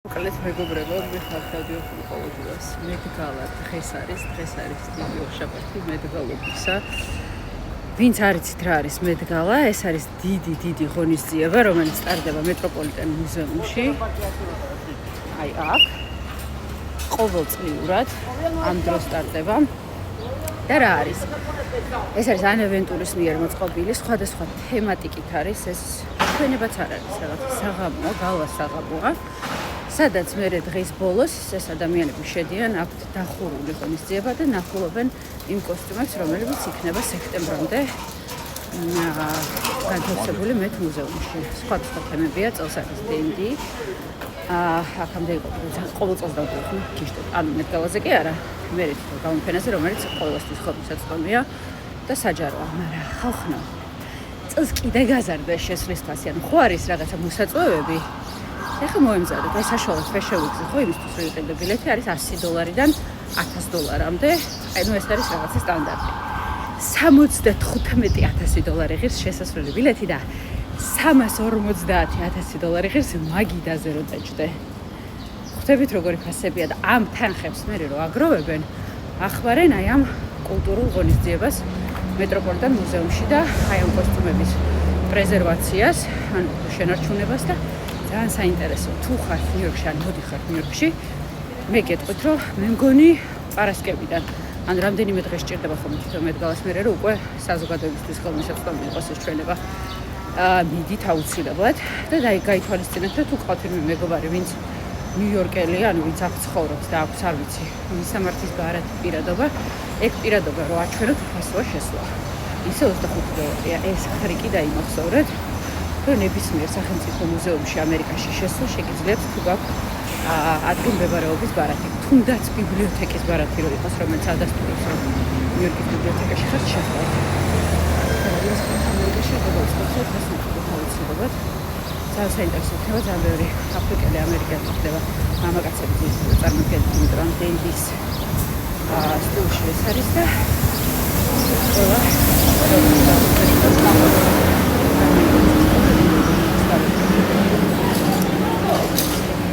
მოკლედ მეგობრებო, მიხარ დავდიოხული ყოველდღიურას მედგალა დღეს არის დიდი ოქშაბათი მედგალობისა. ვინც არ იცით რა არის მედგალა, ეს არის დიდი ღონისძიება, რომელიც ტარდება მეტროპოლიტენ მუზეუმში. აი აქ ყოველწლიურად ამ დროს ტარდება. და რა არის? ეს არის ანევენტურის მიერ მოწყობილი, სხვადასხვა თემატიკით არის, ეს ჩვენებაც არ არის, რაღაც საღამოა, გალა საღამოა. სადაც მერე დღის ბოლოს ეს ადამიანები შედიან აქვთ დახურული ღონისძიება და ნახულობენ იმ კოსტიუმებს, რომლებიც იქნება სექტემბრამდე განთავსებული მეთ მუზეუმში. სხვადასხვა თემებია, წელს არის დენდი. აქამდე იყო ყოველ წელს დავდიოხი გიშტო. ანუ მედგალაზე კი არა, მერე თვითონ გამოფენაზე, რომელიც ყოველთვის ხელმისაწვდომია და საჯაროა, მაგრამ ხალხნა წელს კიდე გაზარდა შესვლის ფასი, ანუ ხო არის რაღაცა მოსაწვევები. ეხლა მოემზადოთ, აი საშუალოდ Fashion Week-ზე ხო იმისთვის რომ იყიდო ბილეთი არის $100-დან $1000-მდე. ანუ ეს არის რაღაცა სტანდარტი. $75,000 ღირს შესასვლელი ბილეთი და $350,000 ღირს მაგიდაზე რო დაჭდე. ხვდებით როგორი ფასებია და ამ თანხებს მერე რო აგროვებენ, ახმარენ აი ამ კულტურულ ღონისძიებას მეტროპოლიტენ მუზეუმში და აი ამ კოსტიუმების პრეზერვაციას, ანუ შენარჩუნებას და ძალიან საინტერესო. თუ ხარ ნიუ-იორკში, ან მოდიხარ ნიუ-იორკში, მე გეტყვით, რომ მე მგონი პარასკევიდან, ან რამდენიმე დღე სჭირდება ხოლმე თვითონ მედგალას მერე, რომ უკვე საზოგადოებისთვის ხელმისაწვდომი იყოს ეს ჩვენება. მიდით აუცილებლად და გაითვალისწინეთ, რომ თუ ყავთ ვინმე მეგობარი, ვინც ნიუ-იორკელი, ანუ ვინც აქ ცხოვრობს და აქვს არ ვიცი, მისამართის ბარათი პირადობა, ეგ პირადობა რო აჩვენოთ, უფასოა შესვლა. ისე $25-ია. ეს ხრიკი დაიმახსოვრეთ. რომ ნებისმიერ სახელმწიფო მუზეუმში ამერიკაში შესვლა შეგიძლიათ თუ გაქვთ ადგილმდებარეობის ბარათი. თუნდაც ბიბლიოთეკის ბარათი რო იყოს, რომელიც ადასტურებს, რომ ნიუ-იორკის ბიბლიოთეკაში ხართ შეხვდეთ. ამერიკაში გადავწყვეტეთ ეს აუცილებლად. ძალიან საინტერესო იქნება, ძალიან ბევრი აფრიკელი ამერიკელი ხდება მამაკაცების წარმოდგენით, იმიტომ რომ დენდის სტილში ეს არის და